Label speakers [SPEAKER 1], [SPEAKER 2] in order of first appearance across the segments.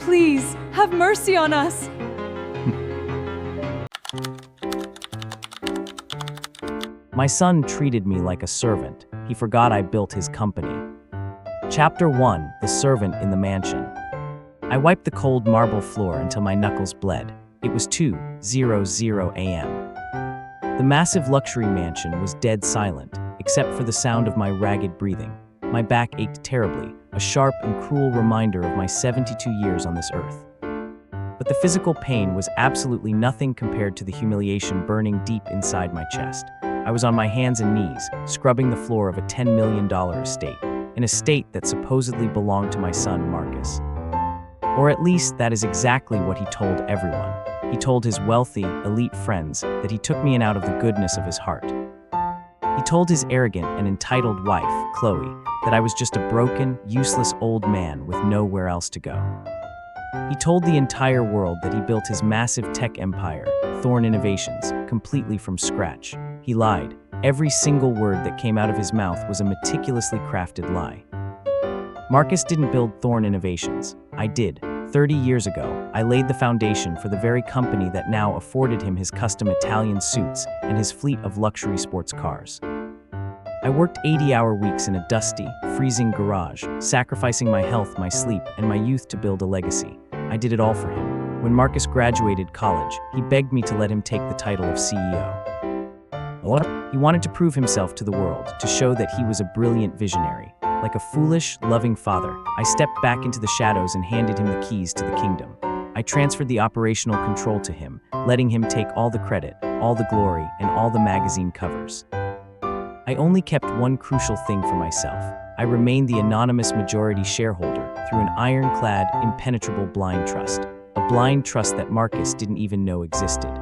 [SPEAKER 1] Please, have mercy on us.
[SPEAKER 2] My son treated me like a servant. He forgot I built his company. Chapter 1: The Servant in the Mansion. I wiped the cold marble floor until my knuckles bled. It was 2:00 a.m. The massive luxury mansion was dead silent, except for the sound of my ragged breathing. My back ached terribly, a sharp and cruel reminder of my 72 years on this earth. But the physical pain was absolutely nothing compared to the humiliation burning deep inside my chest. I was on my hands and knees, scrubbing the floor of a $10 million estate, an estate that supposedly belonged to my son Marcus. Or at least that is exactly what he told everyone. He told his wealthy, elite friends that he took me in out of the goodness of his heart. He told his arrogant and entitled wife, Chloe, that I was just a broken, useless old man with nowhere else to go. He told the entire world that he built his massive tech empire, Thorn Innovations, completely from scratch. He lied. Every single word that came out of his mouth was a meticulously crafted lie. Marcus didn't build Thorn Innovations. I did. 30 years ago, I laid the foundation for the very company that now afforded him his custom Italian suits and his fleet of luxury sports cars. I worked 80-hour weeks in a dusty, freezing garage, sacrificing my health, my sleep, and my youth to build a legacy. I did it all for him. When Marcus graduated college, he begged me to let him take the title of CEO. He wanted to prove himself to the world, to show that he was a brilliant visionary. Like a foolish, loving father, I stepped back into the shadows and handed him the keys to the kingdom. I transferred the operational control to him, letting him take all the credit, all the glory, and all the magazine covers. I only kept one crucial thing for myself. I remained the anonymous majority shareholder through an ironclad, impenetrable blind trust. A blind trust that Marcus didn't even know existed.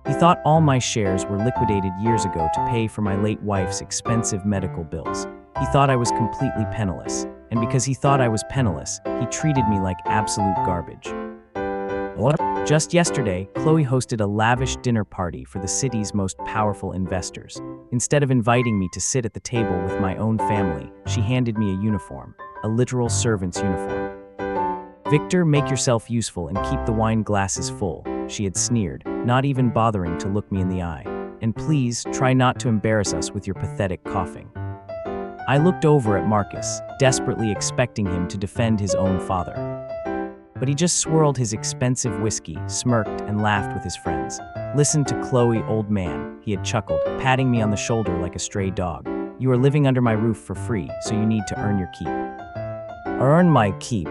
[SPEAKER 2] He thought all my shares were liquidated years ago to pay for my late wife's expensive medical bills. He thought I was completely penniless, and because he thought I was penniless, he treated me like absolute garbage. Just yesterday, Chloe hosted a lavish dinner party for the city's most powerful investors. Instead of inviting me to sit at the table with my own family, she handed me a uniform, a literal servant's uniform. "Victor, make yourself useful and keep the wine glasses full," she had sneered, not even bothering to look me in the eye. "And please, try not to embarrass us with your pathetic coughing." I looked over at Marcus, desperately expecting him to defend his own father. But he just swirled his expensive whiskey, smirked, and laughed with his friends. "Listen to Chloe, old man," he had chuckled, patting me on the shoulder like a stray dog. "You are living under my roof for free, so you need to earn your keep." Earn my keep.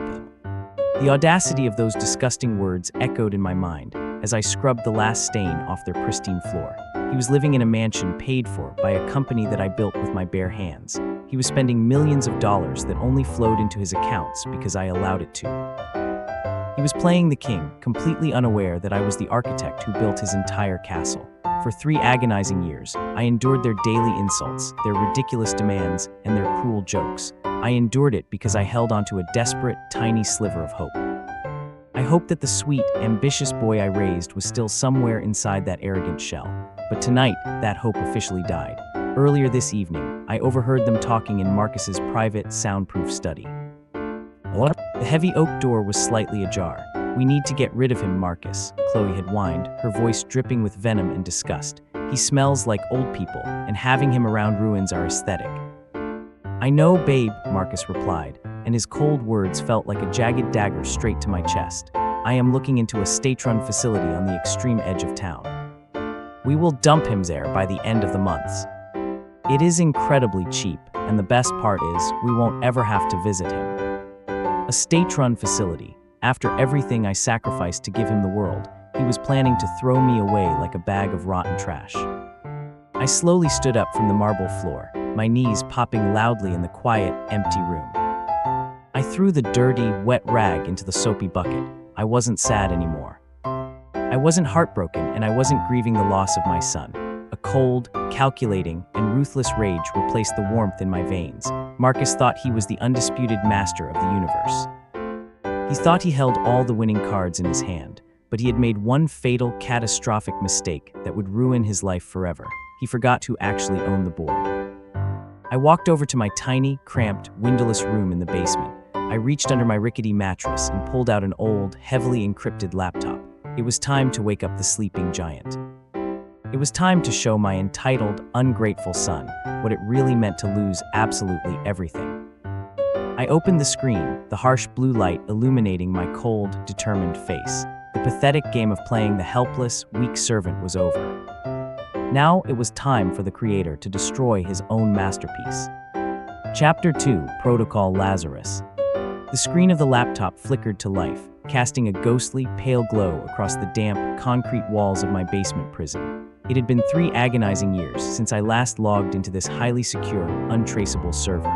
[SPEAKER 2] The audacity of those disgusting words echoed in my mind as I scrubbed the last stain off their pristine floor. He was living in a mansion paid for by a company that I built with my bare hands. He was spending millions of dollars that only flowed into his accounts because I allowed it to. He was playing the king, completely unaware that I was the architect who built his entire castle. For 3 agonizing years, I endured their daily insults, their ridiculous demands, and their cruel jokes. I endured it because I held onto a desperate, tiny sliver of hope. I hoped that the sweet, ambitious boy I raised was still somewhere inside that arrogant shell. But tonight, that hope officially died. Earlier this evening, I overheard them talking in Marcus's private, soundproof study. The heavy oak door was slightly ajar. "We need to get rid of him, Marcus," Chloe had whined, her voice dripping with venom and disgust. "He smells like old people, and having him around ruins our aesthetic." "I know, babe," Marcus replied, and his cold words felt like a jagged dagger straight to my chest. "I am looking into a state-run facility on the extreme edge of town. We will dump him there by the end of the month. It is incredibly cheap, and the best part is, we won't ever have to visit him." A state-run facility. After everything I sacrificed to give him the world, he was planning to throw me away like a bag of rotten trash. I slowly stood up from the marble floor, my knees popping loudly in the quiet, empty room. I threw the dirty, wet rag into the soapy bucket. I wasn't sad anymore. I wasn't heartbroken, and I wasn't grieving the loss of my son. A cold, calculating, and ruthless rage replaced the warmth in my veins. Marcus thought he was the undisputed master of the universe. He thought he held all the winning cards in his hand, but he had made one fatal, catastrophic mistake that would ruin his life forever. He forgot who actually owned the board. I walked over to my tiny, cramped, windowless room in the basement, I reached under my rickety mattress and pulled out an old, heavily encrypted laptop. It was time to wake up the sleeping giant. It was time to show my entitled, ungrateful son what it really meant to lose absolutely everything. I opened the screen, the harsh blue light illuminating my cold, determined face. The pathetic game of playing the helpless, weak servant was over. Now it was time for the creator to destroy his own masterpiece. Chapter 2, Protocol Lazarus. The screen of the laptop flickered to life, casting a ghostly, pale glow across the damp, concrete walls of my basement prison. It had been 3 agonizing years since I last logged into this highly secure, untraceable server.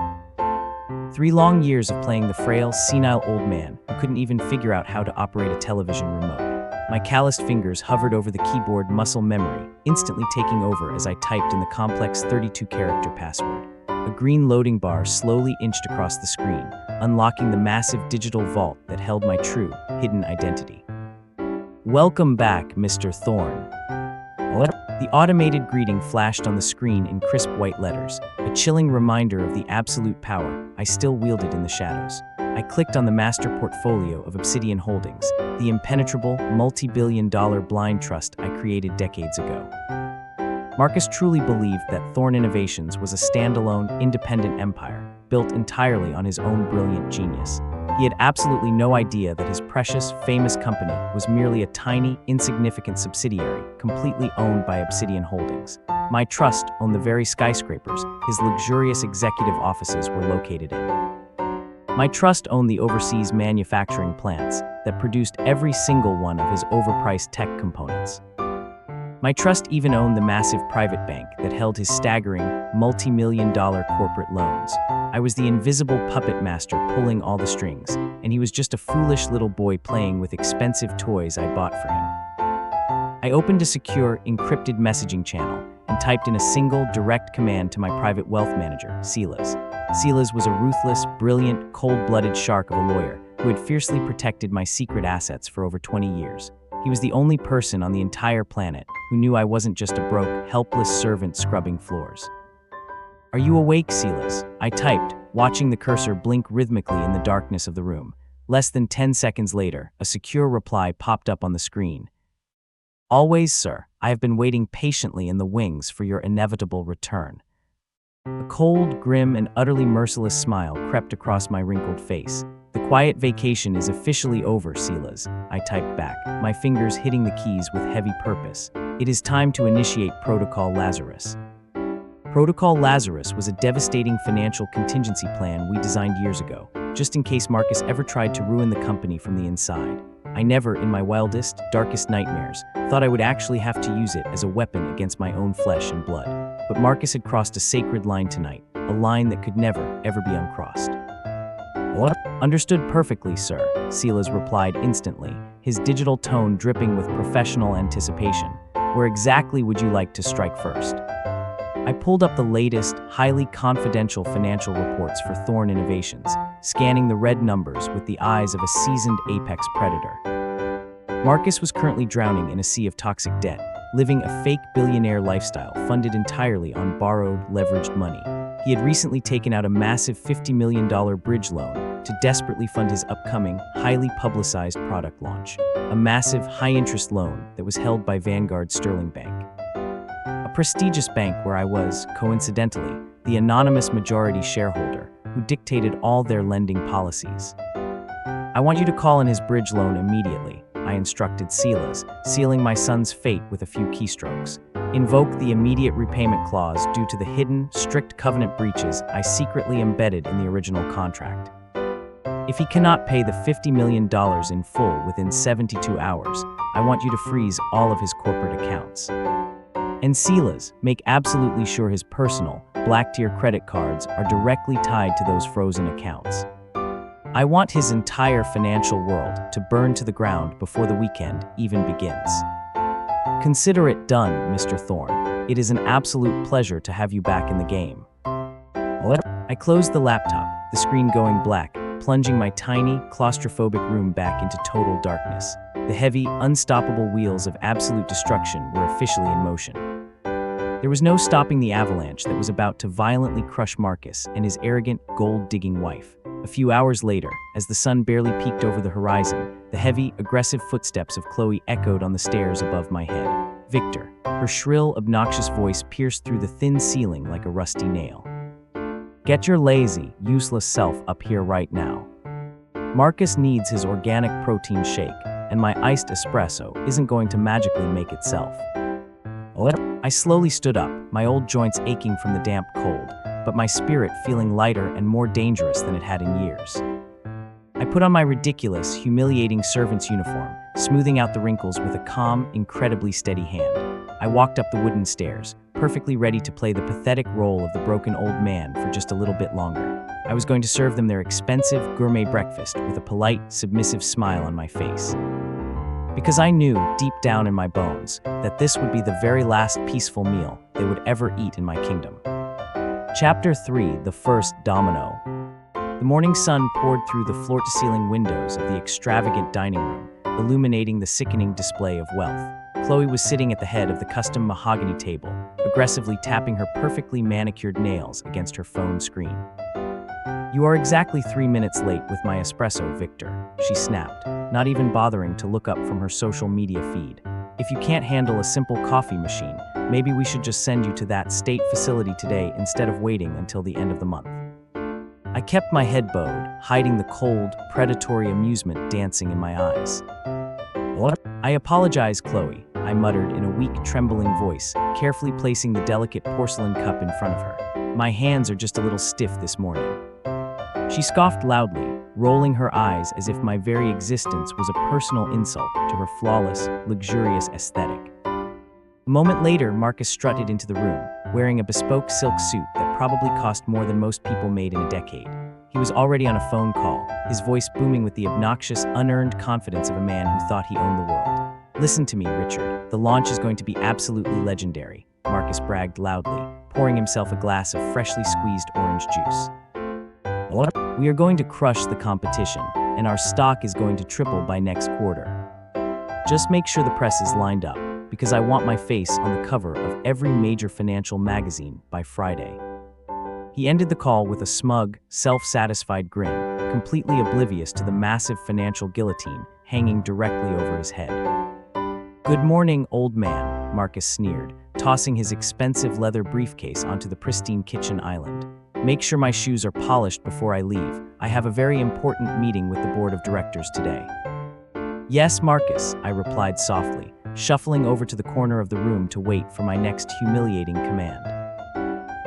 [SPEAKER 2] 3 long years of playing the frail, senile old man who couldn't even figure out how to operate a television remote. My calloused fingers hovered over the keyboard muscle memory, instantly taking over as I typed in the complex 32-character password. A green loading bar slowly inched across the screen, unlocking the massive digital vault that held my true, hidden identity. "Welcome back, Mr. Thorne." The automated greeting flashed on the screen in crisp white letters, a chilling reminder of the absolute power I still wielded in the shadows. I clicked on the master portfolio of Obsidian Holdings, the impenetrable, multi-billion-dollar blind trust I created decades ago. Marcus truly believed that Thorne Innovations was a standalone, independent empire, built entirely on his own brilliant genius. He had absolutely no idea that his precious, famous company was merely a tiny, insignificant subsidiary, completely owned by Obsidian Holdings. My trust owned the very skyscrapers his luxurious executive offices were located in. My trust owned the overseas manufacturing plants that produced every single one of his overpriced tech components. My trust even owned the massive private bank that held his staggering, multi-million-dollar corporate loans. I was the invisible puppet master pulling all the strings, and he was just a foolish little boy playing with expensive toys I bought for him. I opened a secure, encrypted messaging channel and typed in a single, direct command to my private wealth manager, Silas. Silas was a ruthless, brilliant, cold-blooded shark of a lawyer who had fiercely protected my secret assets for over 20 years. He was the only person on the entire planet who knew I wasn't just a broke, helpless servant scrubbing floors. "Are you awake, Silas?" I typed, watching the cursor blink rhythmically in the darkness of the room. Less than 10 seconds later, a secure reply popped up on the screen. "Always, sir. I have been waiting patiently in the wings for your inevitable return." A cold, grim, and utterly merciless smile crept across my wrinkled face. "The quiet vacation is officially over, Silas," I typed back, my fingers hitting the keys with heavy purpose. "It is time to initiate Protocol Lazarus." Protocol Lazarus was a devastating financial contingency plan we designed years ago, just in case Marcus ever tried to ruin the company from the inside. I never, in my wildest, darkest nightmares, thought I would actually have to use it as a weapon against my own flesh and blood. But Marcus had crossed a sacred line tonight, a line that could never, ever be uncrossed. "What?" "Understood perfectly, sir," Silas replied instantly, his digital tone dripping with professional anticipation. "Where exactly would you like to strike first?" I pulled up the latest, highly confidential financial reports for Thorne Innovations, scanning the red numbers with the eyes of a seasoned apex predator. Marcus was currently drowning in a sea of toxic debt, living a fake billionaire lifestyle funded entirely on borrowed, leveraged money. He had recently taken out a massive $50 million bridge loan to desperately fund his upcoming, highly publicized product launch, a massive, high-interest loan that was held by Vanguard Sterling Bank, a prestigious bank where I was, coincidentally, the anonymous majority shareholder who dictated all their lending policies. "I want you to call in his bridge loan immediately," I instructed Silas, sealing my son's fate with a few keystrokes. "Invoke the immediate repayment clause due to the hidden, strict covenant breaches I secretly embedded in the original contract. If he cannot pay the $50 million in full within 72 hours, I want you to freeze all of his corporate accounts. And Silas, make absolutely sure his personal, black-tier credit cards are directly tied to those frozen accounts. I want his entire financial world to burn to the ground before the weekend even begins. Consider it done, Mr. Thorne. It is an absolute pleasure to have you back in the game." I closed the laptop, the screen going black, plunging my tiny, claustrophobic room back into total darkness. The heavy, unstoppable wheels of absolute destruction were officially in motion. There was no stopping the avalanche that was about to violently crush Marcus and his arrogant, gold-digging wife. A few hours later, as the sun barely peeked over the horizon, the heavy, aggressive footsteps of Chloe echoed on the stairs above my head. Victor. Her shrill, obnoxious voice pierced through the thin ceiling like a rusty nail. Get your lazy, useless self up here right now. Marcus needs his organic protein shake, and my iced espresso isn't going to magically make itself. I slowly stood up, my old joints aching from the damp cold, but my spirit feeling lighter and more dangerous than it had in years. I put on my ridiculous, humiliating servant's uniform, smoothing out the wrinkles with a calm, incredibly steady hand. I walked up the wooden stairs, perfectly ready to play the pathetic role of the broken old man for just a little bit longer. I was going to serve them their expensive, gourmet breakfast with a polite, submissive smile on my face. Because I knew, deep down in my bones, that this would be the very last peaceful meal they would ever eat in my kingdom. Chapter 3: The First Domino. The morning sun poured through the floor-to-ceiling windows of the extravagant dining room, illuminating the sickening display of wealth. Chloe was sitting at the head of the custom mahogany table, aggressively tapping her perfectly manicured nails against her phone screen. You are exactly 3 minutes late with my espresso, Victor, she snapped, not even bothering to look up from her social media feed. If you can't handle a simple coffee machine, maybe we should just send you to that state facility today instead of waiting until the end of the month. I kept my head bowed, hiding the cold, predatory amusement dancing in my eyes. What? I apologize, Chloe, I muttered in a weak, trembling voice, carefully placing the delicate porcelain cup in front of her. My hands are just a little stiff this morning. She scoffed loudly, rolling her eyes as if my very existence was a personal insult to her flawless, luxurious aesthetic. A moment later, Marcus strutted into the room, wearing a bespoke silk suit that probably cost more than most people made in a decade. He was already on a phone call, his voice booming with the obnoxious, unearned confidence of a man who thought he owned the world. Listen to me, Richard. The launch is going to be absolutely legendary, Marcus bragged loudly, pouring himself a glass of freshly squeezed orange juice. What? We are going to crush the competition, and our stock is going to triple by next quarter. Just make sure the press is lined up, because I want my face on the cover of every major financial magazine by Friday. He ended the call with a smug, self-satisfied grin, completely oblivious to the massive financial guillotine hanging directly over his head. Good morning, old man, Marcus sneered, tossing his expensive leather briefcase onto the pristine kitchen island. Make sure my shoes are polished before I leave. I have a very important meeting with the board of directors today. Yes, Marcus, I replied softly, shuffling over to the corner of the room to wait for my next humiliating command.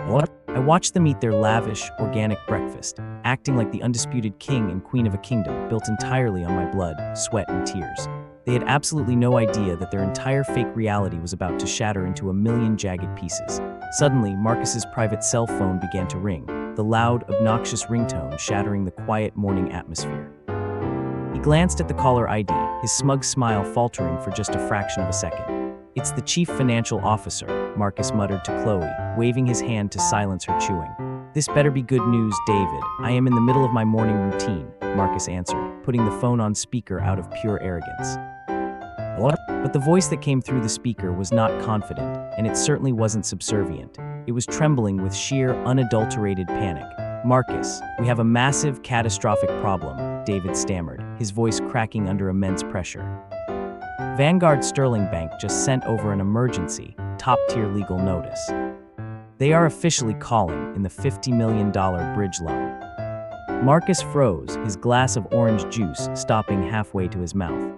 [SPEAKER 2] What? I watched them eat their lavish, organic breakfast, acting like the undisputed king and queen of a kingdom built entirely on my blood, sweat, and tears. They had absolutely no idea that their entire fake reality was about to shatter into a million jagged pieces. Suddenly, Marcus's private cell phone began to ring, the loud, obnoxious ringtone shattering the quiet morning atmosphere. He glanced at the caller ID, his smug smile faltering for just a fraction of a second. It's the chief financial officer, Marcus muttered to Chloe, waving his hand to silence her chewing. This better be good news, David. I am in the middle of my morning routine, Marcus answered, putting the phone on speaker out of pure arrogance. What? But the voice that came through the speaker was not confident, and it certainly wasn't subservient. It was trembling with sheer, unadulterated panic. Marcus, we have a massive, catastrophic problem, David stammered, his voice cracking under immense pressure. Vanguard Sterling Bank just sent over an emergency, top-tier legal notice. They are officially calling in the $50 million bridge loan. Marcus froze, his glass of orange juice stopping halfway to his mouth.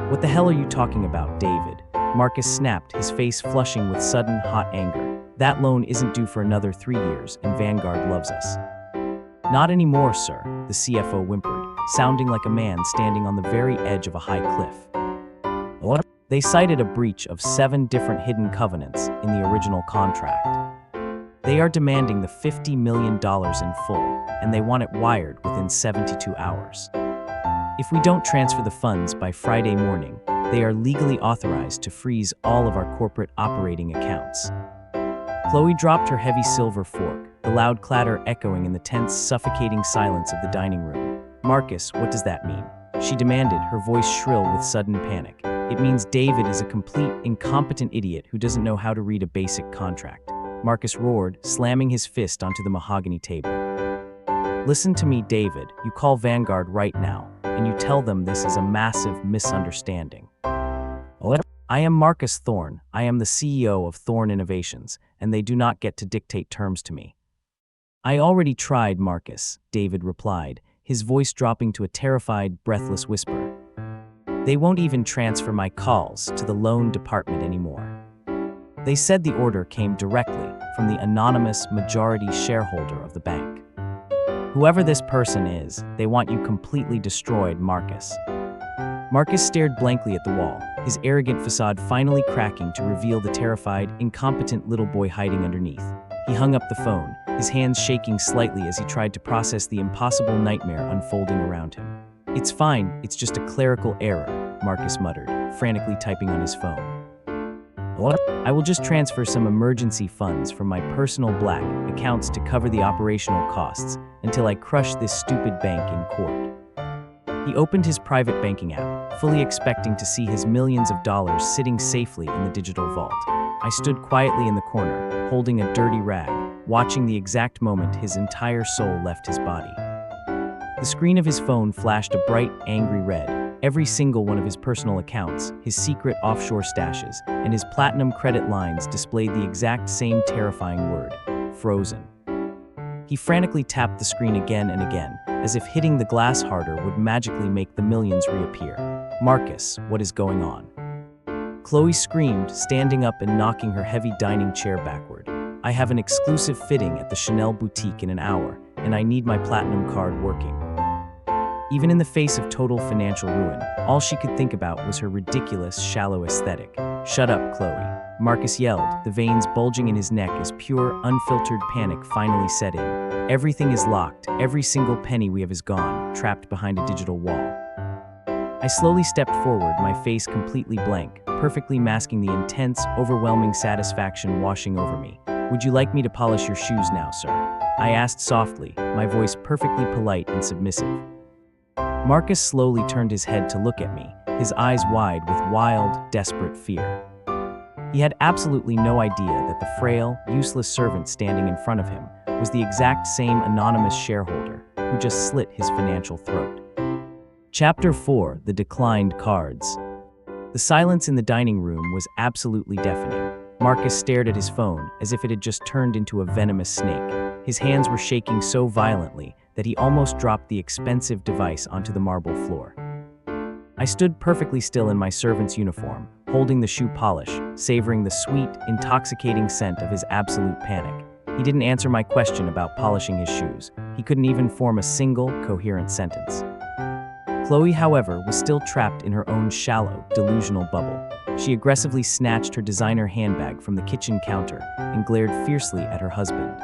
[SPEAKER 2] What the hell are you talking about, David? Marcus snapped, his face flushing with sudden, hot anger. That loan isn't due for another 3 years, and Vanguard loves us. Not anymore, sir, the CFO whimpered, sounding like a man standing on the very edge of a high cliff. What? They cited a breach of 7 different hidden covenants in the original contract. They are demanding the $50 million in full, and they want it wired within 72 hours. If we don't transfer the funds by Friday morning, they are legally authorized to freeze all of our corporate operating accounts. Chloe dropped her heavy silver fork, the loud clatter echoing in the tense, suffocating silence of the dining room. Marcus, what does that mean? She demanded, her voice shrill with sudden panic. It means David is a complete, incompetent idiot who doesn't know how to read a basic contract. Marcus roared, slamming his fist onto the mahogany table. Listen to me, David. You call Vanguard right now, and you tell them this is a massive misunderstanding. What? I am Marcus Thorne. I am the CEO of Thorne Innovations, and they do not get to dictate terms to me. I already tried, Marcus, David replied, his voice dropping to a terrified, breathless whisper. They won't even transfer my calls to the loan department anymore. They said the order came directly from the anonymous majority shareholder of the bank. Whoever this person is, they want you completely destroyed, Marcus. Marcus stared blankly at the wall, his arrogant facade finally cracking to reveal the terrified, incompetent little boy hiding underneath. He hung up the phone, his hands shaking slightly as he tried to process the impossible nightmare unfolding around him. It's fine, it's just a clerical error, Marcus muttered, frantically typing on his phone. What? I will just transfer some emergency funds from my personal black accounts to cover the operational costs until I crush this stupid bank in court. He opened his private banking app, fully expecting to see his millions of dollars sitting safely in the digital vault. I stood quietly in the corner, holding a dirty rag, watching the exact moment his entire soul left his body. The screen of his phone flashed a bright, angry red. Every single one of his personal accounts, his secret offshore stashes, and his platinum credit lines displayed the exact same terrifying word: frozen. He frantically tapped the screen again and again, as if hitting the glass harder would magically make the millions reappear. Marcus, what is going on? Chloe screamed, standing up and knocking her heavy dining chair backward. I have an exclusive fitting at the Chanel boutique in an hour, and I need my platinum card working. Even in the face of total financial ruin, all she could think about was her ridiculous, shallow aesthetic. Shut up, Chloe, Marcus yelled, the veins bulging in his neck as pure, unfiltered panic finally set in. Everything is locked, every single penny we have is gone, trapped behind a digital wall. I slowly stepped forward, my face completely blank, perfectly masking the intense, overwhelming satisfaction washing over me. Would you like me to polish your shoes now, sir? I asked softly, my voice perfectly polite and submissive. Marcus slowly turned his head to look at me, his eyes wide with wild, desperate fear. He had absolutely no idea that the frail, useless servant standing in front of him was the exact same anonymous shareholder who just slit his financial throat. Chapter 4: The Declined Cards. The silence in the dining room was absolutely deafening. Marcus stared at his phone as if it had just turned into a venomous snake. His hands were shaking so violently that he almost dropped the expensive device onto the marble floor. I stood perfectly still in my servant's uniform, holding the shoe polish, savoring the sweet, intoxicating scent of his absolute panic. He didn't answer my question about polishing his shoes. He couldn't even form a single, coherent sentence. Chloe, however, was still trapped in her own shallow, delusional bubble. She aggressively snatched her designer handbag from the kitchen counter and glared fiercely at her husband.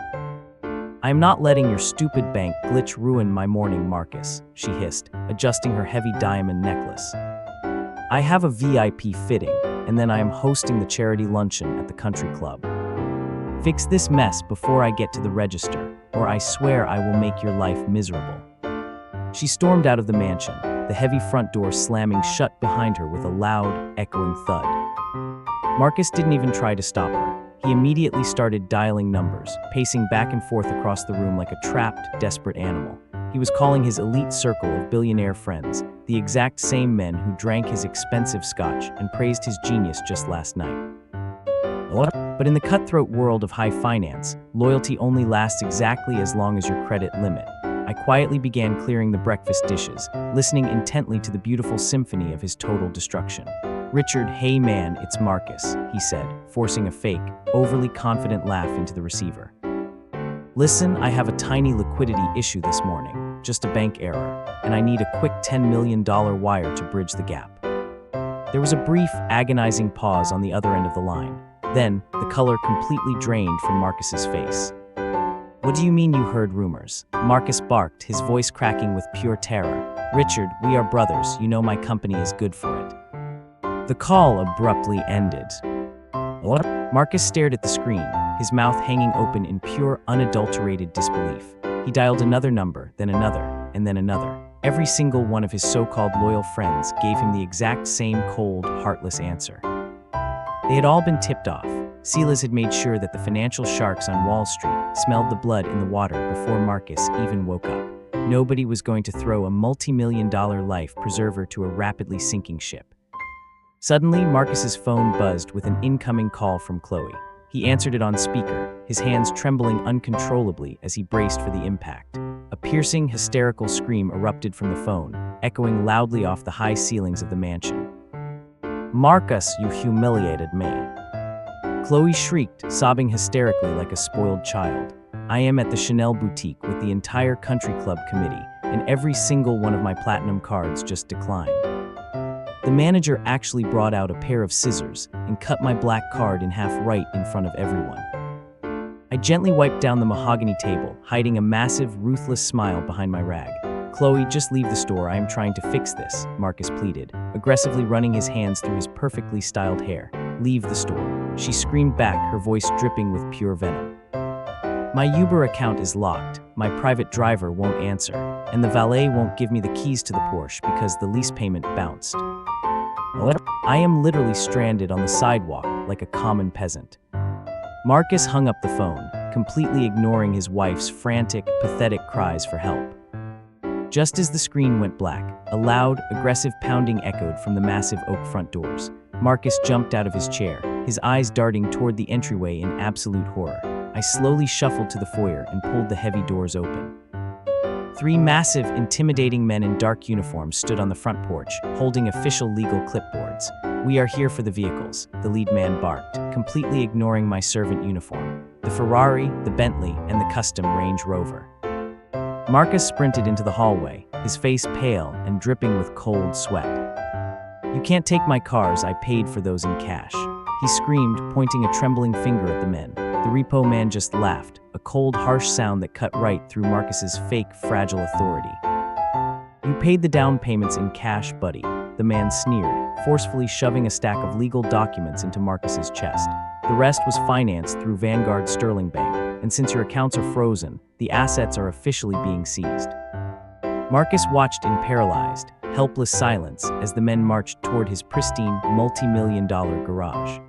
[SPEAKER 2] I am not letting your stupid bank glitch ruin my morning, Marcus, she hissed, adjusting her heavy diamond necklace. I have a VIP fitting, and then I am hosting the charity luncheon at the country club. Fix this mess before I get to the register, or I swear I will make your life miserable. She stormed out of the mansion, the heavy front door slamming shut behind her with a loud, echoing thud. Marcus didn't even try to stop her. He immediately started dialing numbers, pacing back and forth across the room like a trapped, desperate animal. He was calling his elite circle of billionaire friends, the exact same men who drank his expensive scotch and praised his genius just last night. But in the cutthroat world of high finance, loyalty only lasts exactly as long as your credit limit. I quietly began clearing the breakfast dishes, listening intently to the beautiful symphony of his total destruction. Richard, hey man, it's Marcus, he said, forcing a fake, overly confident laugh into the receiver. Listen, I have a tiny liquidity issue this morning, just a bank error, and I need a quick $10 million wire to bridge the gap. There was a brief, agonizing pause on the other end of the line. Then, the color completely drained from Marcus's face. What do you mean you heard rumors? Marcus barked, his voice cracking with pure terror. Richard, we are brothers, you know my company is good for it. The call abruptly ended. What? Marcus stared at the screen, his mouth hanging open in pure, unadulterated disbelief. He dialed another number, then another, and then another. Every single one of his so-called loyal friends gave him the exact same cold, heartless answer. They had all been tipped off. Silas had made sure that the financial sharks on Wall Street smelled the blood in the water before Marcus even woke up. Nobody was going to throw a multi-million-dollar life preserver to a rapidly sinking ship. Suddenly, Marcus's phone buzzed with an incoming call from Chloe. He answered it on speaker, his hands trembling uncontrollably as he braced for the impact. A piercing, hysterical scream erupted from the phone, echoing loudly off the high ceilings of the mansion. "Marcus, you humiliated me!" Chloe shrieked, sobbing hysterically like a spoiled child. "I am at the Chanel boutique with the entire country club committee, and every single one of my platinum cards just declined. The manager actually brought out a pair of scissors and cut my black card in half right in front of everyone." I gently wiped down the mahogany table, hiding a massive, ruthless smile behind my rag. "Chloe, just leave the store. I am trying to fix this," Marcus pleaded, aggressively running his hands through his perfectly styled hair. "Leave the store," she screamed back, her voice dripping with pure venom. "My Uber account is locked, my private driver won't answer, and the valet won't give me the keys to the Porsche because the lease payment bounced. I am literally stranded on the sidewalk like a common peasant." Marcus hung up the phone, completely ignoring his wife's frantic, pathetic cries for help. Just as the screen went black, a loud, aggressive pounding echoed from the massive oak front doors. Marcus jumped out of his chair, his eyes darting toward the entryway in absolute horror. I slowly shuffled to the foyer and pulled the heavy doors open. 3 massive, intimidating men in dark uniforms stood on the front porch, holding official legal clipboards. "We are here for the vehicles," the lead man barked, completely ignoring my servant uniform. "The Ferrari, the Bentley, and the custom Range Rover." Marcus sprinted into the hallway, his face pale and dripping with cold sweat. "You can't take my cars, I paid for those in cash," he screamed, pointing a trembling finger at the men. The repo man just laughed, a cold, harsh sound that cut right through Marcus's fake, fragile authority. "You paid the down payments in cash, buddy," the man sneered, forcefully shoving a stack of legal documents into Marcus's chest. "The rest was financed through Vanguard Sterling Bank, and since your accounts are frozen, the assets are officially being seized." Marcus watched in paralyzed, helpless silence as the men marched toward his pristine, multi-million-dollar garage.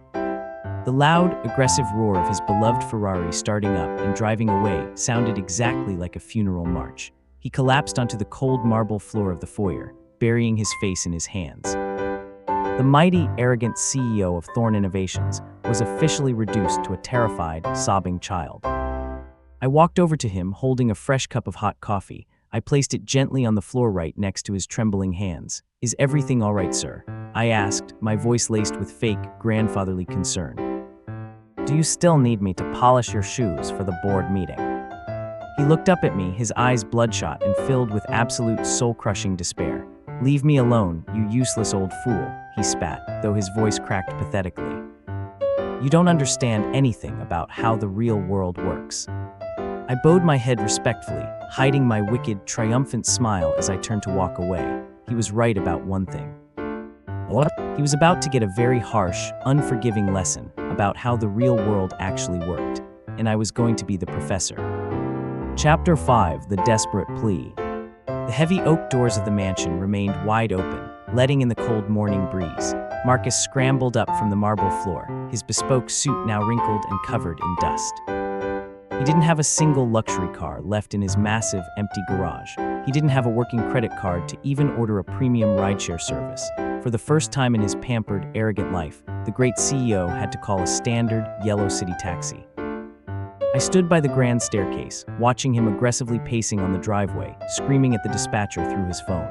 [SPEAKER 2] The loud, aggressive roar of his beloved Ferrari starting up and driving away sounded exactly like a funeral march. He collapsed onto the cold marble floor of the foyer, burying his face in his hands. The mighty, arrogant CEO of Thorn Innovations was officially reduced to a terrified, sobbing child. I walked over to him, holding a fresh cup of hot coffee. I placed it gently on the floor right next to his trembling hands. "Is everything all right, sir?" I asked, my voice laced with fake, grandfatherly concern. "Do you still need me to polish your shoes for the board meeting?" He looked up at me, his eyes bloodshot and filled with absolute soul-crushing despair. "Leave me alone, you useless old fool," he spat, though his voice cracked pathetically. "You don't understand anything about how the real world works." I bowed my head respectfully, hiding my wicked, triumphant smile as I turned to walk away. He was right about one thing. What? He was about to get a very harsh, unforgiving lesson about how the real world actually worked, and I was going to be the professor. Chapter 5: The Desperate Plea. The heavy oak doors of the mansion remained wide open, letting in the cold morning breeze. Marcus scrambled up from the marble floor, his bespoke suit now wrinkled and covered in dust. He didn't have a single luxury car left in his massive, empty garage. He didn't have a working credit card to even order a premium rideshare service. For the first time in his pampered, arrogant life, the great CEO had to call a standard, yellow city taxi. I stood by the grand staircase, watching him aggressively pacing on the driveway, screaming at the dispatcher through his phone.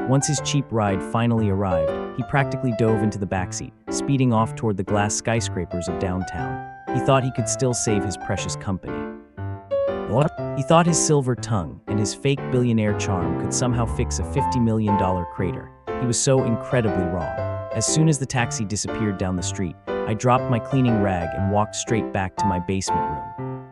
[SPEAKER 2] Once his cheap ride finally arrived, he practically dove into the backseat, speeding off toward the glass skyscrapers of downtown. He thought he could still save his precious company. What? He thought his silver tongue and his fake billionaire charm could somehow fix a $50 million crater. He was so incredibly wrong. As soon as the taxi disappeared down the street, I dropped my cleaning rag and walked straight back to my basement room.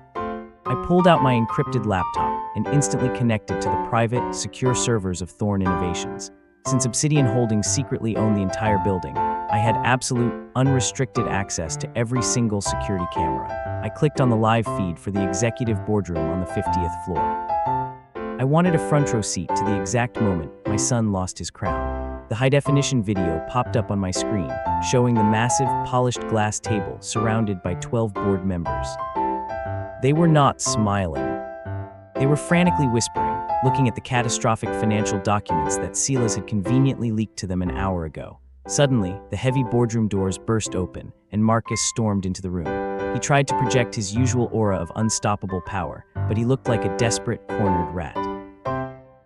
[SPEAKER 2] I pulled out my encrypted laptop and instantly connected to the private, secure servers of Thorn Innovations. Since Obsidian Holdings secretly owned the entire building, I had absolute, unrestricted access to every single security camera. I clicked on the live feed for the executive boardroom on the 50th floor. I wanted a front row seat to the exact moment my son lost his crown. The high-definition video popped up on my screen, showing the massive, polished glass table surrounded by 12 board members. They were not smiling. They were frantically whispering, looking at the catastrophic financial documents that Silas had conveniently leaked to them an hour ago. Suddenly, the heavy boardroom doors burst open, and Marcus stormed into the room. He tried to project his usual aura of unstoppable power, but he looked like a desperate, cornered rat.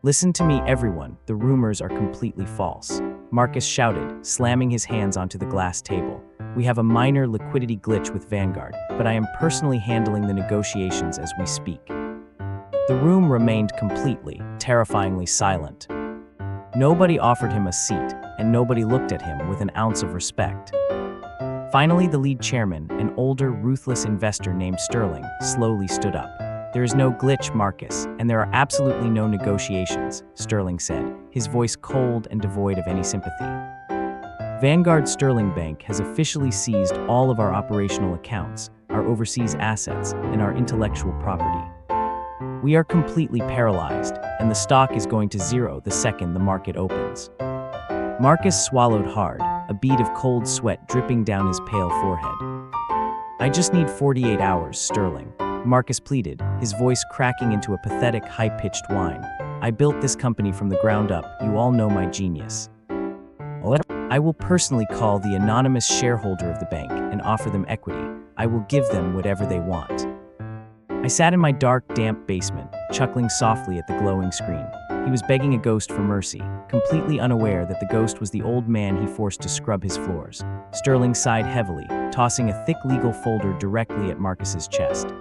[SPEAKER 2] "Listen to me, everyone. The rumors are completely false," Marcus shouted, slamming his hands onto the glass table. "We have a minor liquidity glitch with Vanguard, but I am personally handling the negotiations as we speak." The room remained completely, terrifyingly silent. Nobody offered him a seat, and nobody looked at him with an ounce of respect. Finally, the lead chairman, an older, ruthless investor named Sterling, slowly stood up. "There is no glitch, Marcus, and there are absolutely no negotiations," Sterling said, his voice cold and devoid of any sympathy. "Vanguard Sterling Bank has officially seized all of our operational accounts, our overseas assets, and our intellectual property. We are completely paralyzed, and the stock is going to zero the second the market opens." Marcus swallowed hard, a bead of cold sweat dripping down his pale forehead. "I just need 48 hours, Sterling," Marcus pleaded, his voice cracking into a pathetic, high-pitched whine. "I built this company from the ground up. You all know my genius. I will personally call the anonymous shareholder of the bank and offer them equity. I will give them whatever they want." I sat in my dark, damp basement, chuckling softly at the glowing screen. He was begging a ghost for mercy, completely unaware that the ghost was the old man he forced to scrub his floors. Sterling sighed heavily, tossing a thick legal folder directly at Marcus's chest.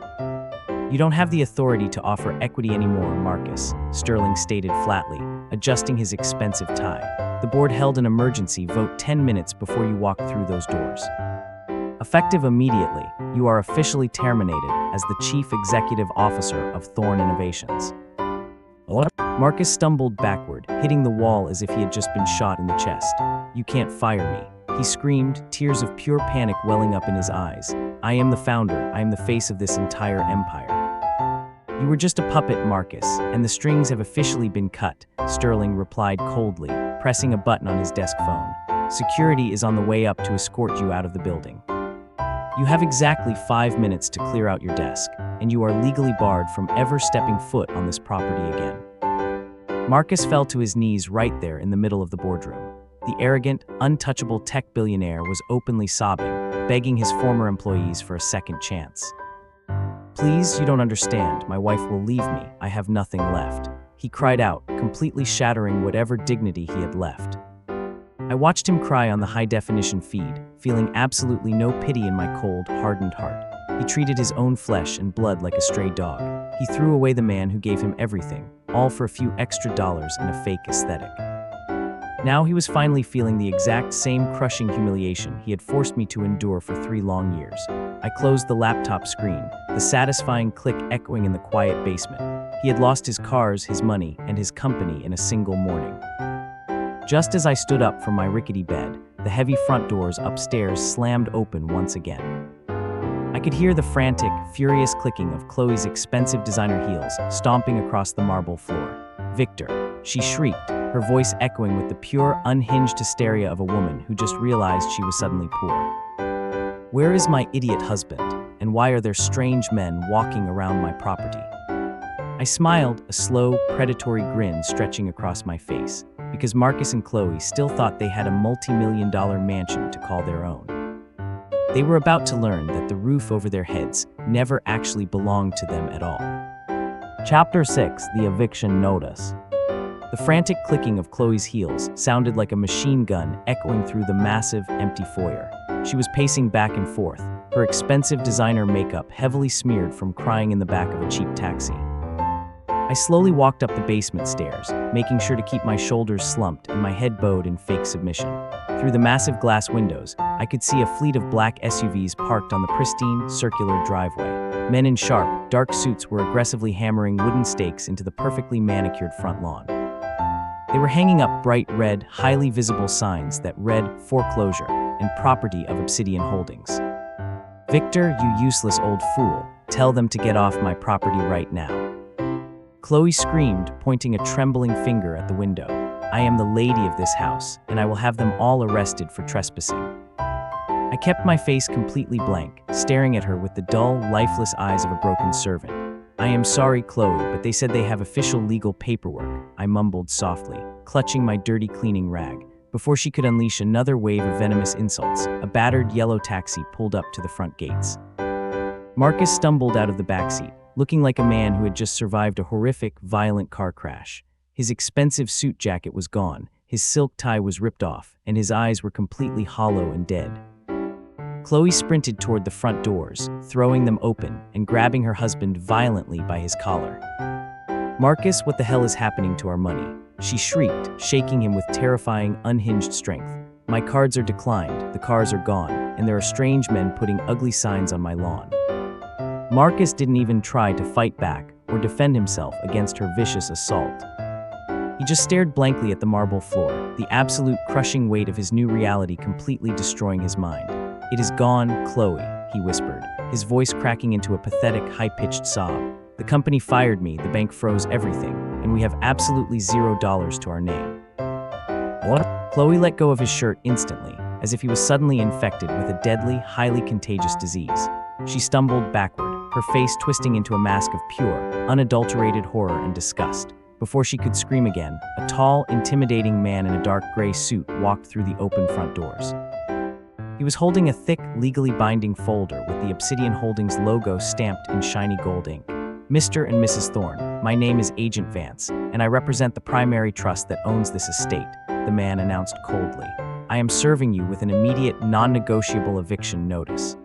[SPEAKER 2] "You don't have the authority to offer equity anymore, Marcus," Sterling stated flatly, adjusting his expensive tie. "The board held an emergency vote 10 minutes before you walked through those doors. Effective immediately, you are officially terminated as the Chief Executive Officer of Thorn Innovations." Marcus stumbled backward, hitting the wall as if he had just been shot in the chest. "You can't fire me," he screamed, tears of pure panic welling up in his eyes. "I am the founder. I am the face of this entire empire." "You were just a puppet, Marcus, and the strings have officially been cut," Sterling replied coldly, pressing a button on his desk phone. "Security is on the way up to escort you out of the building. You have exactly 5 minutes to clear out your desk, and you are legally barred from ever stepping foot on this property again." Marcus fell to his knees right there in the middle of the boardroom. The arrogant, untouchable tech billionaire was openly sobbing, begging his former employees for a second chance. "Please, you don't understand. My wife will leave me. I have nothing left," he cried out, completely shattering whatever dignity he had left. I watched him cry on the high-definition feed, feeling absolutely no pity in my cold, hardened heart. He treated his own flesh and blood like a stray dog. He threw away the man who gave him everything, all for a few extra dollars and a fake aesthetic. Now he was finally feeling the exact same crushing humiliation he had forced me to endure for 3 long years. I closed the laptop screen, the satisfying click echoing in the quiet basement. He had lost his cars, his money, and his company in a single morning. Just as I stood up from my rickety bed, the heavy front doors upstairs slammed open once again. I could hear the frantic, furious clicking of Chloe's expensive designer heels stomping across the marble floor. "Victor," she shrieked, her voice echoing with the pure, unhinged hysteria of a woman who just realized she was suddenly poor. "Where is my idiot husband, and why are there strange men walking around my property?" I smiled, a slow, predatory grin stretching across my face, because Marcus and Chloe still thought they had a multi-million-dollar mansion to call their own. They were about to learn that the roof over their heads never actually belonged to them at all. Chapter 6: The Eviction Notice. The frantic clicking of Chloe's heels sounded like a machine gun echoing through the massive, empty foyer. She was pacing back and forth, her expensive designer makeup heavily smeared from crying in the back of a cheap taxi. I slowly walked up the basement stairs, making sure to keep my shoulders slumped and my head bowed in fake submission. Through the massive glass windows, I could see a fleet of black SUVs parked on the pristine, circular driveway. Men in sharp, dark suits were aggressively hammering wooden stakes into the perfectly manicured front lawn. They were hanging up bright red, highly visible signs that read "Foreclosure" and "Property of Obsidian Holdings." "Victor, you useless old fool, tell them to get off my property right now," Chloe screamed, pointing a trembling finger at the window. I am the lady of this house, and I will have them all arrested for trespassing. I kept my face completely blank, staring at her with the dull, lifeless eyes of a broken servant. I am sorry, Chloe, but they said they have official legal paperwork, I mumbled softly, clutching my dirty cleaning rag. Before she could unleash another wave of venomous insults, a battered yellow taxi pulled up to the front gates. Marcus stumbled out of the backseat, looking like a man who had just survived a horrific, violent car crash. His expensive suit jacket was gone, his silk tie was ripped off, and his eyes were completely hollow and dead. Chloe sprinted toward the front doors, throwing them open and grabbing her husband violently by his collar. "Marcus, what the hell is happening to our money?" she shrieked, shaking him with terrifying, unhinged strength. "My cards are declined, the cars are gone, and there are strange men putting ugly signs on my lawn." Marcus didn't even try to fight back or defend himself against her vicious assault. He just stared blankly at the marble floor, the absolute crushing weight of his new reality completely destroying his mind. "It is gone, Chloe," he whispered, his voice cracking into a pathetic, high-pitched sob. "The company fired me, the bank froze everything, and we have absolutely $0 to our name." "What?" Chloe let go of his shirt instantly, as if he was suddenly infected with a deadly, highly contagious disease. She stumbled backward, her face twisting into a mask of pure, unadulterated horror and disgust. Before she could scream again, a tall, intimidating man in a dark gray suit walked through the open front doors. He was holding a thick, legally binding folder with the Obsidian Holdings logo stamped in shiny gold ink. "Mr. and Mrs. Thorne, my name is Agent Vance, and I represent the primary trust that owns this estate," the man announced coldly. "I am serving you with an immediate, non-negotiable eviction notice."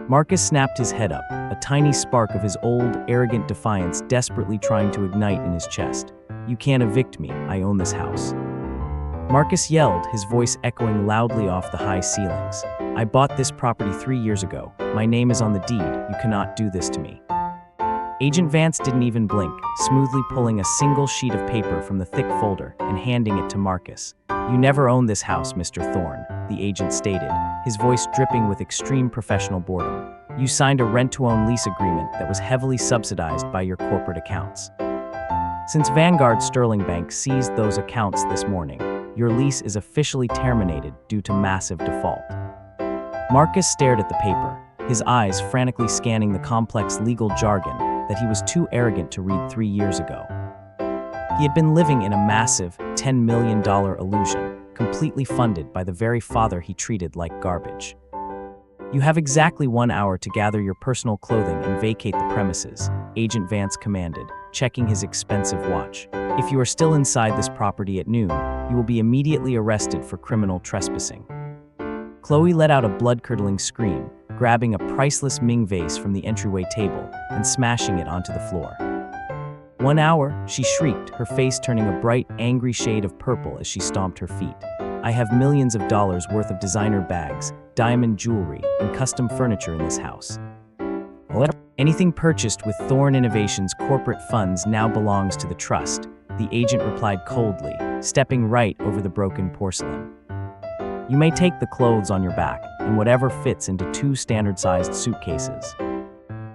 [SPEAKER 2] Marcus snapped his head up, a tiny spark of his old, arrogant defiance desperately trying to ignite in his chest. "You can't evict me, I own this house." Marcus yelled, his voice echoing loudly off the high ceilings. "I bought this property 3 years ago. My name is on the deed. You cannot do this to me." Agent Vance didn't even blink, smoothly pulling a single sheet of paper from the thick folder and handing it to Marcus. "You never owned this house, Mr. Thorne," the agent stated, his voice dripping with extreme professional boredom. "You signed a rent-to-own lease agreement that was heavily subsidized by your corporate accounts. Since Vanguard Sterling Bank seized those accounts this morning, your lease is officially terminated due to massive default." Marcus stared at the paper, his eyes frantically scanning the complex legal jargon that he was too arrogant to read 3 years ago. He had been living in a massive $10 million illusion, completely funded by the very father he treated like garbage. "You have exactly 1 hour to gather your personal clothing and vacate the premises," Agent Vance commanded, checking his expensive watch. "If you are still inside this property at noon, you will be immediately arrested for criminal trespassing." Chloe let out a blood-curdling scream, grabbing a priceless Ming vase from the entryway table and smashing it onto the floor. "1 hour," she shrieked, her face turning a bright, angry shade of purple as she stomped her feet. "I have millions of dollars worth of designer bags, diamond jewelry, and custom furniture in this house. What? Anything purchased with Thorne Innovations' corporate funds now belongs to the trust," the agent replied coldly, stepping right over the broken porcelain. "You may take the clothes on your back, and whatever fits into 2 standard-sized suitcases."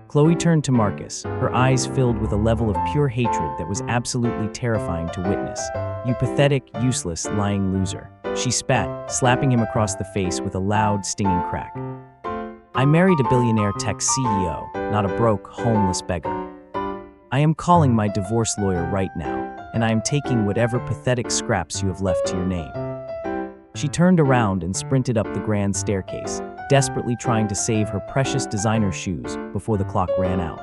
[SPEAKER 2] Chloe turned to Marcus, her eyes filled with a level of pure hatred that was absolutely terrifying to witness. "You pathetic, useless, lying loser," she spat, slapping him across the face with a loud, stinging crack. "I married a billionaire tech CEO, not a broke, homeless beggar. I am calling my divorce lawyer right now, and I am taking whatever pathetic scraps you have left to your name." She turned around and sprinted up the grand staircase, desperately trying to save her precious designer shoes before the clock ran out.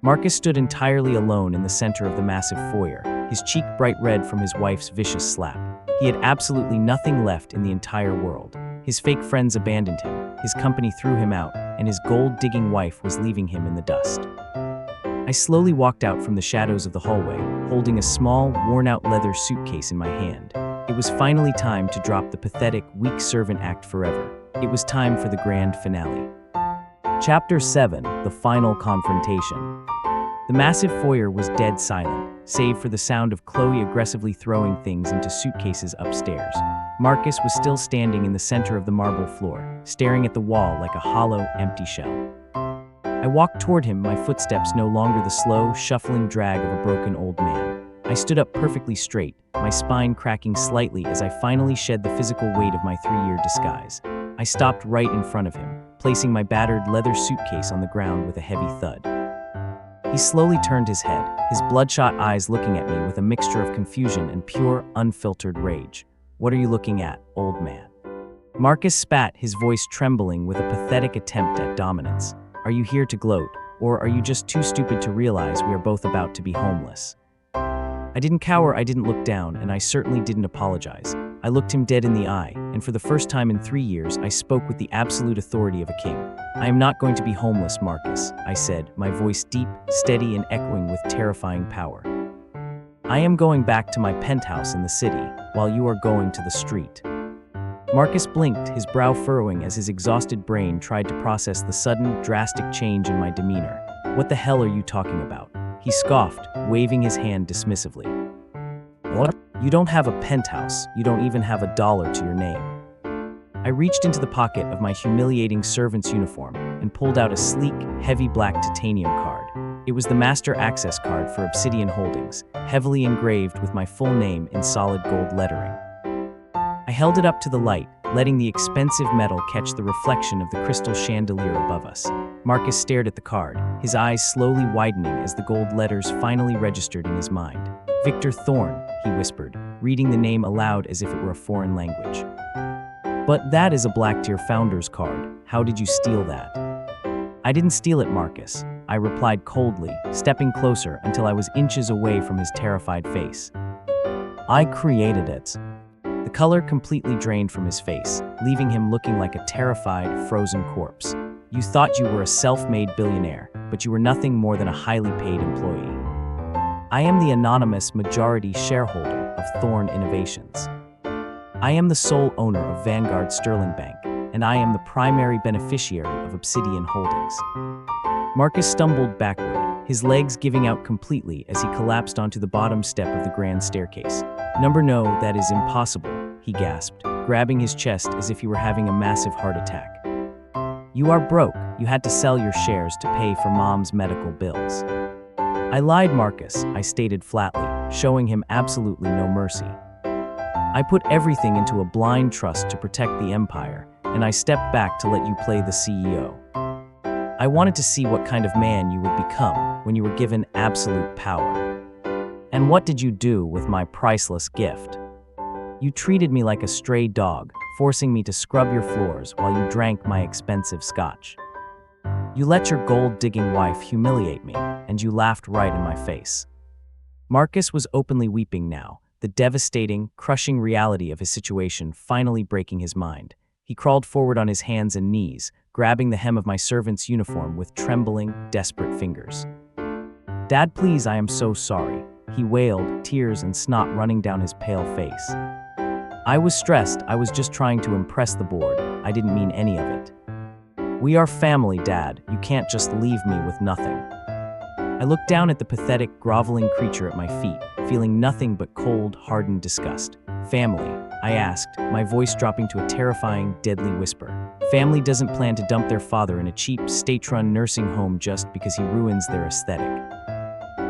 [SPEAKER 2] Marcus stood entirely alone in the center of the massive foyer, his cheek bright red from his wife's vicious slap. He had absolutely nothing left in the entire world. His fake friends abandoned him, his company threw him out, and his gold-digging wife was leaving him in the dust. I slowly walked out from the shadows of the hallway, holding a small, worn-out leather suitcase in my hand. It was finally time to drop the pathetic, weak servant act forever. It was time for the grand finale. Chapter 7: The Final Confrontation. The massive foyer was dead silent, save for the sound of Chloe aggressively throwing things into suitcases upstairs. Marcus was still standing in the center of the marble floor, staring at the wall like a hollow, empty shell. I walked toward him, my footsteps no longer the slow, shuffling drag of a broken old man. I stood up perfectly straight, my spine cracking slightly as I finally shed the physical weight of my 3-year disguise. I stopped right in front of him, placing my battered leather suitcase on the ground with a heavy thud. He slowly turned his head, his bloodshot eyes looking at me with a mixture of confusion and pure, unfiltered rage. "What are you looking at, old man?" Marcus spat, his voice trembling with a pathetic attempt at dominance. "Are you here to gloat, or are you just too stupid to realize we are both about to be homeless?" I didn't cower, I didn't look down, and I certainly didn't apologize. I looked him dead in the eye, and for the first time in 3 years, I spoke with the absolute authority of a king. "I am not going to be homeless, Marcus," I said, my voice deep, steady, and echoing with terrifying power. "I am going back to my penthouse in the city, while you are going to the street." Marcus blinked, his brow furrowing as his exhausted brain tried to process the sudden, drastic change in my demeanor. "What the hell are you talking about?" He scoffed, waving his hand dismissively. "What? You don't have a penthouse, you don't even have $1 to your name." I reached into the pocket of my humiliating servant's uniform and pulled out a sleek, heavy black titanium card. It was the master access card for Obsidian Holdings, heavily engraved with my full name in solid gold lettering. I held it up to the light, letting the expensive metal catch the reflection of the crystal chandelier above us. Marcus stared at the card, his eyes slowly widening as the gold letters finally registered in his mind. "Victor Thorne," he whispered, reading the name aloud as if it were a foreign language. "But that is a Blacktier Founders card. How did you steal that?" "I didn't steal it, Marcus," I replied coldly, stepping closer until I was inches away from his terrified face. "I created it." The color completely drained from his face, leaving him looking like a terrified, frozen corpse. "You thought you were a self-made billionaire, but you were nothing more than a highly paid employee. I am the anonymous majority shareholder of Thorne Innovations. I am the sole owner of Vanguard Sterling Bank, and I am the primary beneficiary of Obsidian Holdings." Marcus stumbled backward, his legs giving out completely as he collapsed onto the bottom step of the grand staircase. No, that is impossible," he gasped, grabbing his chest as if he were having a massive heart attack. "You are broke. You had to sell your shares to pay for Mom's medical bills." "I lied, Marcus," I stated flatly, showing him absolutely no mercy. "I put everything into a blind trust to protect the empire, and I stepped back to let you play the CEO. I wanted to see what kind of man you would become when you were given absolute power. And what did you do with my priceless gift? You treated me like a stray dog, forcing me to scrub your floors while you drank my expensive scotch. You let your gold-digging wife humiliate me, and you laughed right in my face." Marcus was openly weeping now, the devastating, crushing reality of his situation finally breaking his mind. He crawled forward on his hands and knees, grabbing the hem of my servant's uniform with trembling, desperate fingers. "Dad, please, I am so sorry," he wailed, tears and snot running down his pale face. "I was stressed, I was just trying to impress the board, I didn't mean any of it. We are family, Dad, you can't just leave me with nothing." I looked down at the pathetic, groveling creature at my feet, feeling nothing but cold, hardened disgust. "Family?" I asked, my voice dropping to a terrifying, deadly whisper. "Family doesn't plan to dump their father in a cheap, state-run nursing home just because he ruins their aesthetic."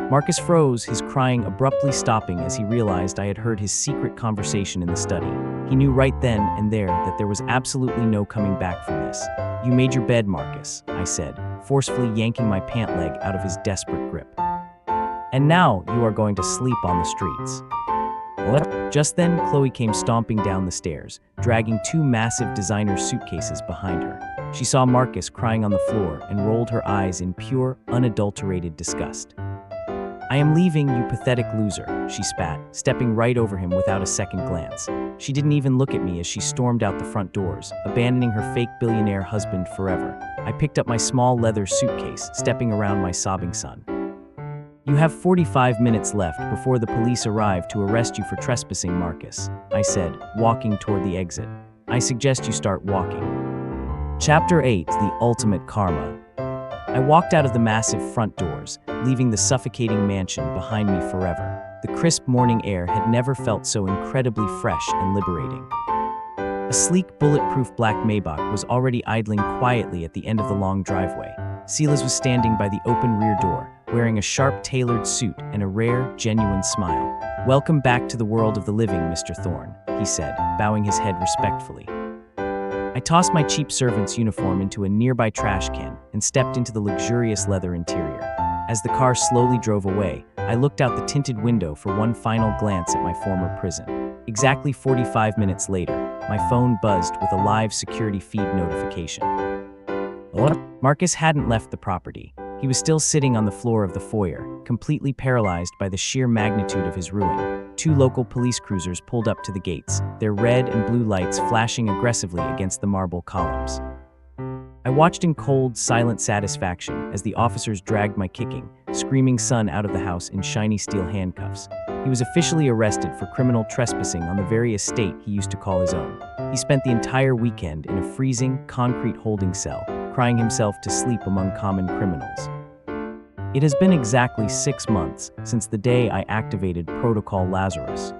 [SPEAKER 2] Marcus froze, his crying abruptly stopping as he realized I had heard his secret conversation in the study. He knew right then and there that there was absolutely no coming back from this. "You made your bed, Marcus," I said, forcefully yanking my pant leg out of his desperate grip. "And now you are going to sleep on the streets." "What?" Just then, Chloe came stomping down the stairs, dragging 2 massive designer suitcases behind her. She saw Marcus crying on the floor and rolled her eyes in pure, unadulterated disgust. "I am leaving, you pathetic loser," she spat, stepping right over him without a second glance. She didn't even look at me as she stormed out the front doors, abandoning her fake billionaire husband forever. I picked up my small leather suitcase, stepping around my sobbing son. "You have 45 minutes left before the police arrive to arrest you for trespassing, Marcus," I said, walking toward the exit. "I suggest you start walking." Chapter 8: The Ultimate Karma. I walked out of the massive front doors, leaving the suffocating mansion behind me forever. The crisp morning air had never felt so incredibly fresh and liberating. A sleek, bulletproof black Maybach was already idling quietly at the end of the long driveway. Silas was standing by the open rear door, wearing a sharp tailored suit and a rare, genuine smile. "Welcome back to the world of the living, Mr. Thorne," he said, bowing his head respectfully. I tossed my cheap servant's uniform into a nearby trash can and stepped into the luxurious leather interior. As the car slowly drove away, I looked out the tinted window for one final glance at my former prison. Exactly 45 minutes later, my phone buzzed with a live security feed notification. Marcus hadn't left the property. He was still sitting on the floor of the foyer, completely paralyzed by the sheer magnitude of his ruin. 2 local police cruisers pulled up to the gates, their red and blue lights flashing aggressively against the marble columns. I watched in cold, silent satisfaction as the officers dragged my kicking, screaming son out of the house in shiny steel handcuffs. He was officially arrested for criminal trespassing on the very estate he used to call his own. He spent the entire weekend in a freezing, concrete holding cell, crying himself to sleep among common criminals. It has been exactly 6 months since the day I activated Protocol Lazarus.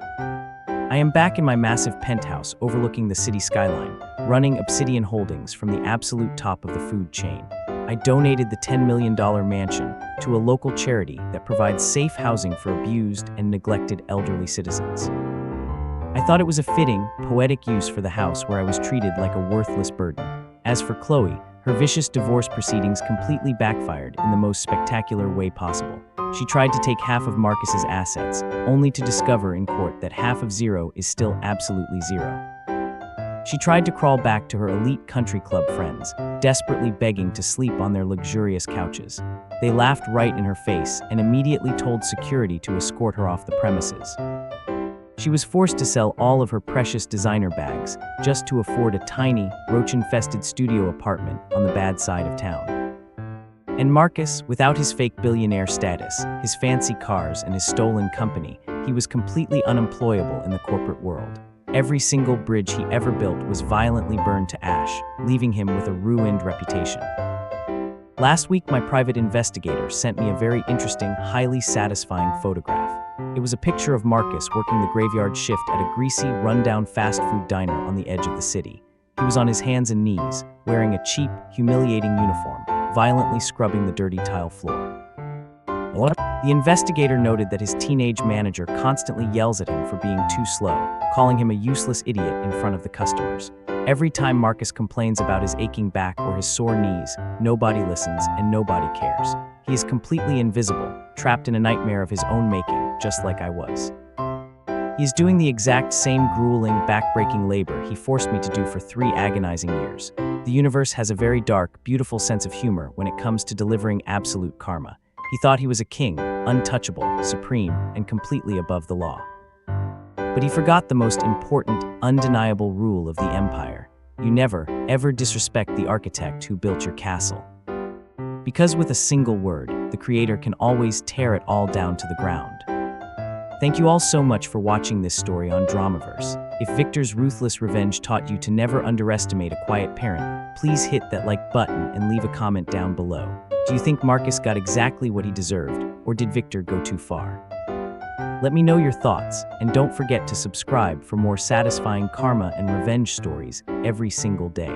[SPEAKER 2] I am back in my massive penthouse overlooking the city skyline, running Obsidian Holdings from the absolute top of the food chain. I donated the $10 million mansion to a local charity that provides safe housing for abused and neglected elderly citizens. I thought it was a fitting, poetic use for the house where I was treated like a worthless burden. As for Chloe, her vicious divorce proceedings completely backfired in the most spectacular way possible. She tried to take half of Marcus's assets, only to discover in court that half of zero is still absolutely zero. She tried to crawl back to her elite country club friends, desperately begging to sleep on their luxurious couches. They laughed right in her face and immediately told security to escort her off the premises. She was forced to sell all of her precious designer bags just to afford a tiny, roach-infested studio apartment on the bad side of town. And Marcus, without his fake billionaire status, his fancy cars, and his stolen company, he was completely unemployable in the corporate world. Every single bridge he ever built was violently burned to ash, leaving him with a ruined reputation. Last week, my private investigator sent me a very interesting, highly satisfying photograph. It was a picture of Marcus working the graveyard shift at a greasy, rundown fast food diner on the edge of the city. He was on his hands and knees, wearing a cheap, humiliating uniform, violently scrubbing the dirty tile floor. The investigator noted that his teenage manager constantly yells at him for being too slow, calling him a useless idiot in front of the customers. Every time Marcus complains about his aching back or his sore knees, nobody listens and nobody cares. He is completely invisible, trapped in a nightmare of his own making, just like I was. He is doing the exact same grueling, back-breaking labor he forced me to do for 3 agonizing years. The universe has a very dark, beautiful sense of humor when it comes to delivering absolute karma. He thought he was a king, untouchable, supreme, and completely above the law. But he forgot the most important, undeniable rule of the empire. You never, ever disrespect the architect who built your castle. Because with a single word, the creator can always tear it all down to the ground. Thank you all so much for watching this story on Dramaverse. If Victor's ruthless revenge taught you to never underestimate a quiet parent, please hit that like button and leave a comment down below. Do you think Marcus got exactly what he deserved, or did Victor go too far? Let me know your thoughts, and don't forget to subscribe for more satisfying karma and revenge stories every single day.